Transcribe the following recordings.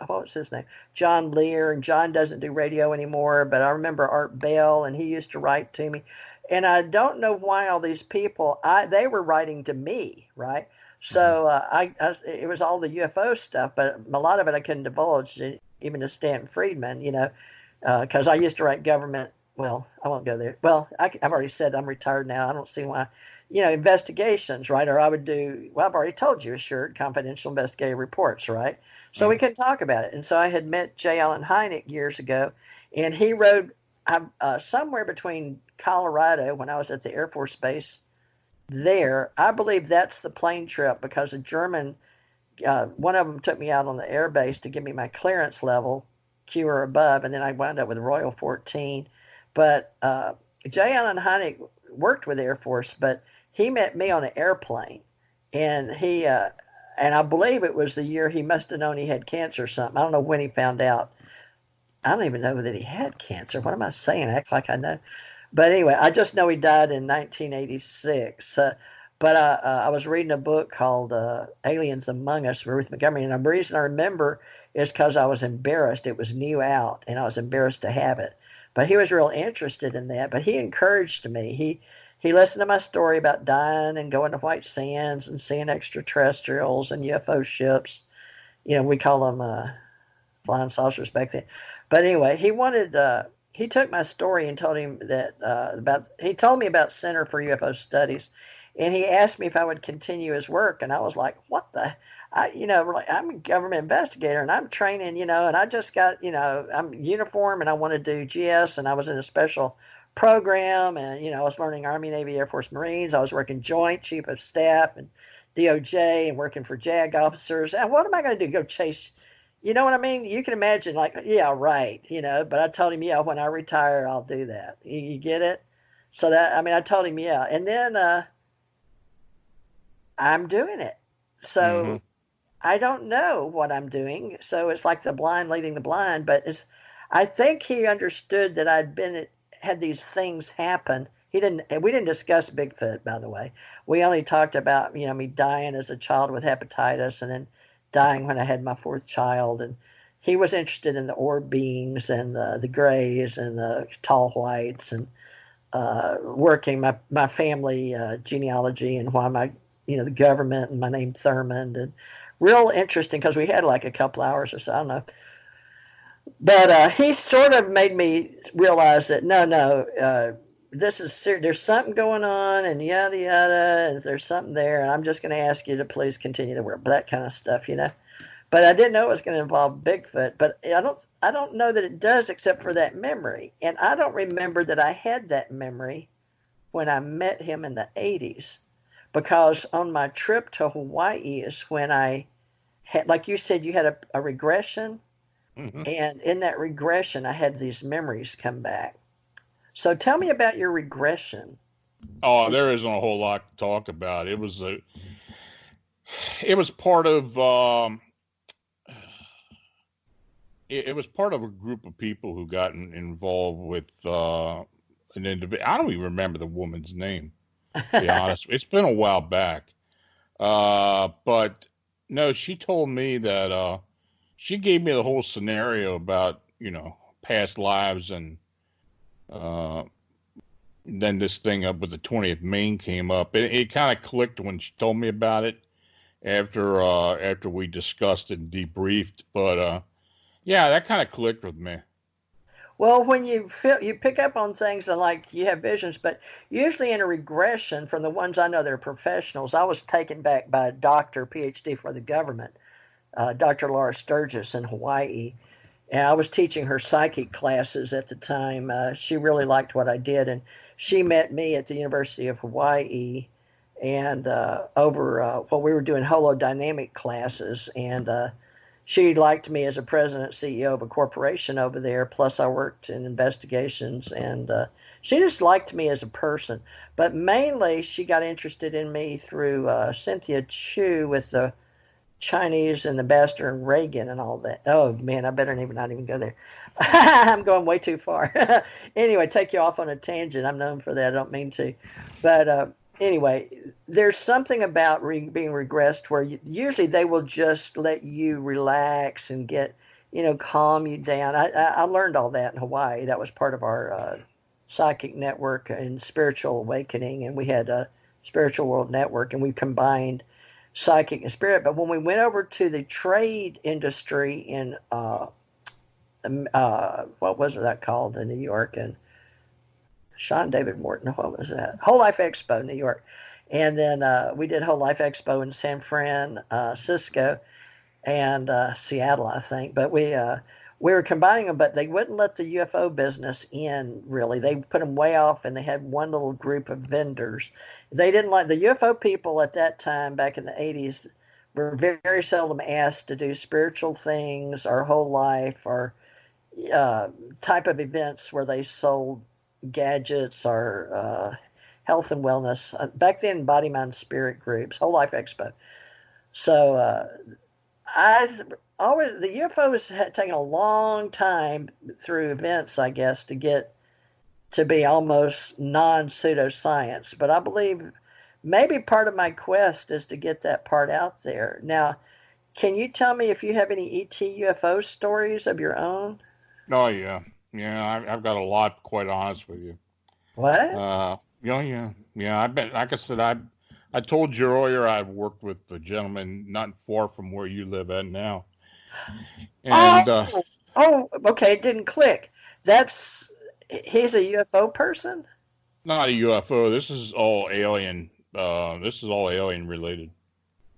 what was his name? John Lear, and John doesn't do radio anymore, but I remember Art Bell, and he used to write to me. And I don't know why all these people, they were writing to me, right? So it was all the UFO stuff, but a lot of it I couldn't divulge, even to Stanton Friedman, because I used to write government. Well, I won't go there. Well, I've already said I'm retired now. I don't see why, investigations, right? Or I would do, well, I've already told you, assured confidential investigative reports, right? So we can talk about it. And so I had met J. Allen Hynek years ago, and he rode somewhere between Colorado when I was at the Air Force Base there. I believe that's the plane trip because a German, one of them took me out on the air base to give me my clearance level, Q or above, and then I wound up with Royal 14. But J. Allen Hynek worked with Air Force, but he met me on an airplane, and and I believe it was the year he must have known he had cancer or something. I don't know when he found out. I don't even know that he had cancer. What am I saying? I act like I know. But anyway, I just know he died in 1986. But I was reading a book called Aliens Among Us, Ruth Montgomery, and the reason I remember is because I was embarrassed. It was new out, and I was embarrassed to have it. But he was real interested in that. But he encouraged me. He listened to my story about dying and going to White Sands and seeing extraterrestrials and UFO ships. We call them flying saucers back then. But anyway, he took my story and told him that he told me about Center for UFO Studies, and he asked me if I would continue his work. And I was like, what the? I'm a government investigator, and I'm training, and I just got, I'm uniform, and I want to do GS, and I was in a special program, and, I was learning Army, Navy, Air Force, Marines. I was working Joint Chief of Staff and DOJ and working for JAG officers. And what am I going to do? Go chase, you know what I mean? You can imagine, like, yeah, right, but I told him, yeah, when I retire, I'll do that. You get it? So I told him, yeah. And then I'm doing it. So I don't know what I'm doing, so it's like the blind leading the blind. But I think he understood that had these things happen. We didn't discuss Bigfoot, by the way. We only talked about me dying as a child with hepatitis, and then dying when I had my fourth child. And he was interested in the orb beings and the grays and the tall whites, and working my family genealogy and why the government and my name Thurmond, and real interesting because we had like a couple hours or so, I don't know. But he sort of made me realize that no, this is serious. There's something going on, and yada yada, and there's something there, and I'm just going to ask you to please continue to work, that kind of stuff, But I didn't know it was going to involve Bigfoot. But I don't know that it does, except for that memory, and I don't remember that I had that memory when I met him in the 80s. Because on my trip to Hawaii is when I had, like you said, you had a regression. Mm-hmm. And in that regression, I had these memories come back. So tell me about your regression. Oh, there isn't a whole lot to talk about. It was part of it was part of a group of people who got involved with an individual. I don't even remember the woman's name. To be honest, it's been a while back. But no, she told me that she gave me the whole scenario about, past lives, and then this thing up with the 20th Maine came up. It kind of clicked when she told me about it after we discussed it and debriefed. But yeah, that kind of clicked with me. Well, when you pick up on things and like you have visions, but usually in a regression, from the ones I know that are professionals, I was taken back by a doctor, PhD for the government, Dr. Laura Sturgis in Hawaii, and I was teaching her psychic classes at the time. She really liked what I did, and she met me at the University of Hawaii, and we were doing holodynamic classes, and she liked me as a president, CEO of a corporation over there. Plus, I worked in investigations, and she just liked me as a person. But mainly, she got interested in me through Cynthia Chu with the Chinese ambassador and Reagan and all that. Oh, man, I better not even go there. I'm going way too far. Anyway, take you off on a tangent. I'm known for that. I don't mean to. But anyway, there's something about being regressed where usually they will just let you relax and get, calm you down. I learned all that in Hawaii. That was part of our psychic network and spiritual awakening, and we had a spiritual world network, and we combined psychic and spirit. But when we went over to the trade industry in what was that called in New York, and Sean David Morton, what was that? Whole Life Expo, New York. And then we did Whole Life Expo in San Francisco and Seattle, I think. But we were combining them, but they wouldn't let the UFO business in, really. They put them way off, and they had one little group of vendors. They didn't like the UFO people at that time, back in the 80s, were very, very seldom asked to do spiritual things or whole life or type of events where they sold gadgets or health and wellness. Back then, body, mind, spirit groups, Whole Life Expo. So the UFOs had taken a long time through events, I guess, to get to be almost non-pseudoscience. But I believe maybe part of my quest is to get that part out there. Now, can you tell me if you have any ET UFO stories of your own? Oh, yeah. Yeah, I've got a lot, quite honest with you. What? Yeah. I bet, like I said, I told you earlier I've worked with a gentleman not far from where you live at now. And okay, it didn't click. He's a UFO person? Not a UFO. This is all alien. This is all alien related.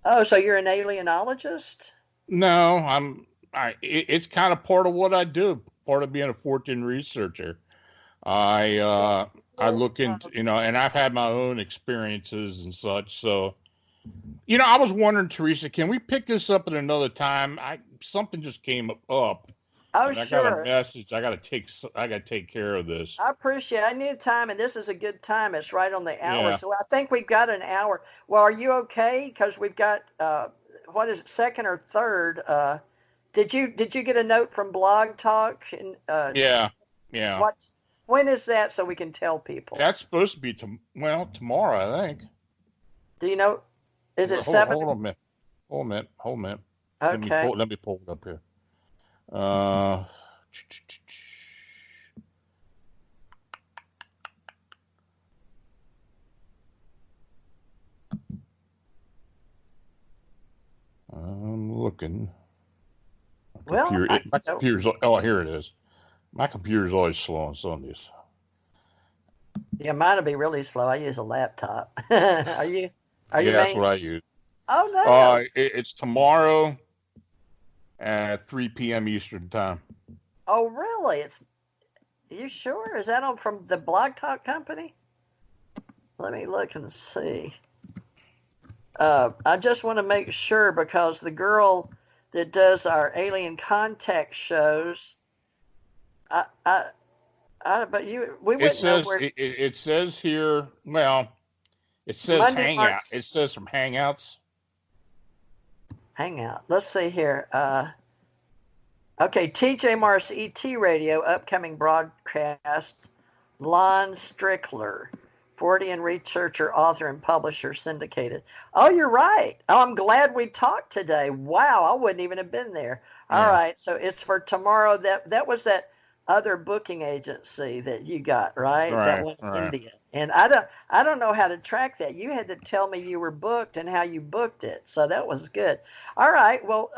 Oh, so you're an alienologist? No, it's kind of part of what I do. Part of being a Fortean researcher. I look into, and I've had my own experiences and such. So, I was wondering, Theresa, can we pick this up at another time? Something just came up. Oh, sure. I got a message. I got to take care of this. I appreciate it. I knew time, and this is a good time. It's right on the hour. Yeah. So I think we've got an hour. Well, are you okay? Because we've got, what is it, second or third? Did you get a note from Blog Talk? Yeah. When is that, so we can tell people? That's supposed to be tomorrow, I think. Do you know? Is it 7? Hold on a minute. Okay. Let me pull it up here. I'm looking. Here it is. My computer's always slow on Sundays. Yeah, mine will be really slow. I use a laptop. Are you? That's what I use. Oh, no. It's tomorrow at 3 p.m. Eastern time. Oh, really? Are you sure? Is that from the Blog Talk company? Let me look and see. I just want to make sure, because the girl that does our alien contact shows, but we wouldn't know where. It says here. Well, it says Monday, Hangout. March. It says from Hangouts. Hangout. Let's see here. Okay, TJ Morris ETRadio, upcoming broadcast. Lon Strickler, Fortean researcher, author, and publisher, syndicated. Oh, you're right. Oh, I'm glad we talked today. Wow, I wouldn't even have been there. All right, so it's for tomorrow. That was that other booking agency that you got, right? That one in India. And I don't know how to track that. You had to tell me you were booked and how you booked it. So that was good. All right. Well,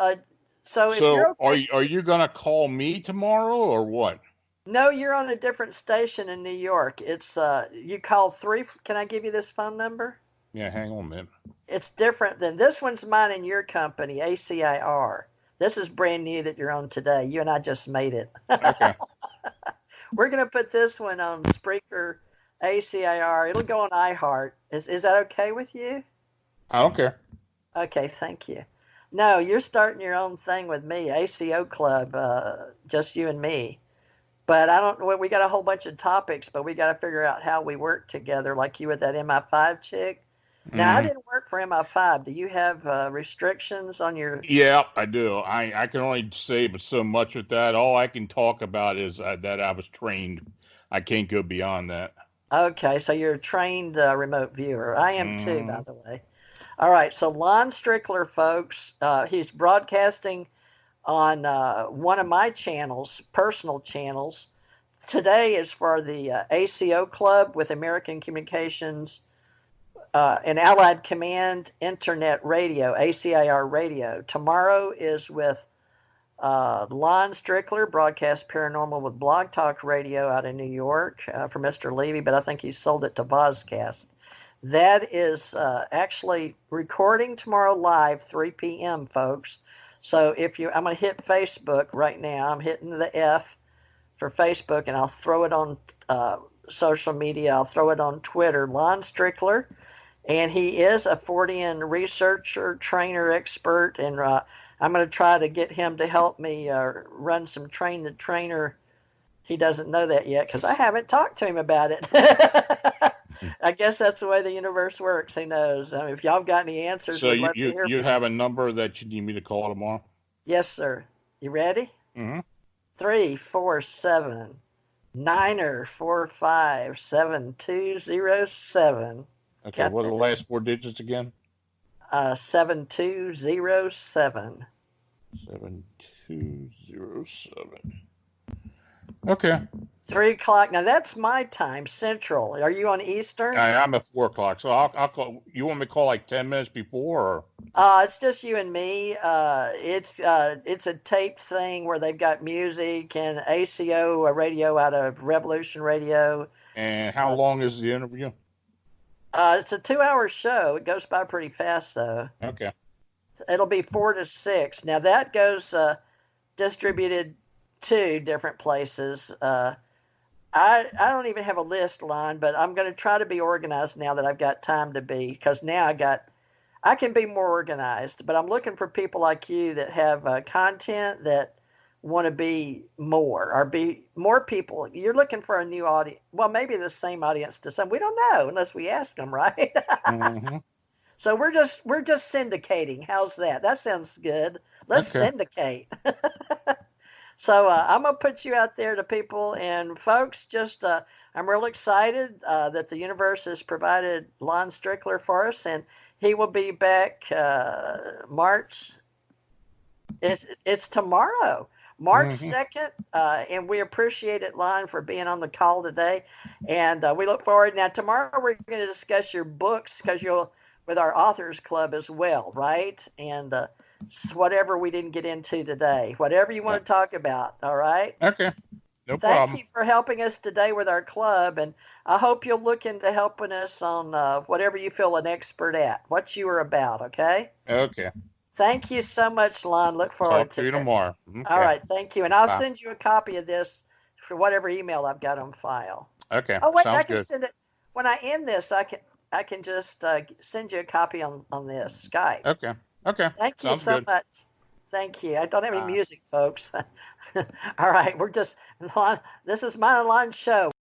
so if you're okay, are you going to call me tomorrow or what? No, you're on a different station in New York. It's you call 3. Can I give you this phone number? Yeah, hang on a minute. It's different than this one's mine and your company, ACIR. This is brand new that you're on today. You and I just made it. Okay. We're going to put this one on Spreaker, ACIR. It'll go on iHeart. Is that okay with you? I don't care. Okay, thank you. No, you're starting your own thing with me, ACO Club, just you and me. But I don't know. We got a whole bunch of topics, but we got to figure out how we work together, like you with that MI5 chick. Now, I didn't work for MI5. Do you have restrictions on your... Yeah, I do. I can only say but so much with that. All I can talk about is that I was trained. I can't go beyond that. Okay, so you're a trained remote viewer. I am too, by Mm. the way. All right, so Lon Strickler, folks, he's broadcasting on one of my channels, personal channels. Today is for the ACO Club with American Communications and Allied Command Internet Radio, ACIR Radio. Tomorrow is with Lon Strickler, broadcast paranormal with Blog Talk Radio out in New York for Mr. Levy, but I think he sold it to Vozcast. That is actually recording tomorrow live, 3 p.m., folks. So I'm going to hit Facebook right now. I'm hitting the F for Facebook, and I'll throw it on social media. I'll throw it on Twitter. Lon Strickler, and he is a Fortean researcher, trainer, expert, and I'm going to try to get him to help me run some Train the Trainer. He doesn't know that yet because I haven't talked to him about it. I guess that's the way the universe works. Who knows? I mean, if y'all have got any answers, So we'd love to hear you from have you. a number that you need me to call tomorrow? Yes, sir. You ready? Mm-hmm. 347 945 7207. Okay, what are the last 4 digits again? 7207. 7207. Okay. 3 o'clock. Now that's my time, Central. Are you on Eastern? I'm at 4 o'clock, so I'll call. You want me to call like 10 minutes before? Or? It's just you and me. It's a taped thing where they've got music and ACO radio out of Revolution Radio. And how long is the interview? It's a 2-hour show. It goes by pretty fast, though. Okay. It'll be 4 to 6. Now that goes distributed 2 different places. I don't even have a list, Lon, but I'm going to try to be organized now that I've got time to be, because now I can be more organized. But I'm looking for people like you that have content that want to be more, or be more people. You're looking for a new audience. Well, maybe the same audience to some. We don't know unless we ask them, right? Mm-hmm. So we're just syndicating. How's that? That sounds good. Let's syndicate. So I'm going to put you out there to people. And folks, just I'm real excited that the universe has provided Lon Strickler for us. And he will be back March. It's tomorrow, March 2nd. And we appreciate it, Lon, for being on the call today. And we look forward. Now, tomorrow we're going to discuss your books, because you'll, with our authors club as well, right? And whatever we didn't get into today, whatever you want to talk about. All right. Okay. No problem. Thank you for helping us today with our club. And I hope you'll look into helping us on whatever you feel an expert at, what you are about. Okay. Okay. Thank you so much, Lon. Look forward to you tomorrow. Okay. All right. Thank you. And I'll send you a copy of this for whatever email I've got on file. Okay. Oh, wait, Sounds I can good. send it when I end this. I can just send you a copy on this Skype. Okay. Okay. Thank you so much. Thank you. I don't have any music, folks. All right. This is my Lon show.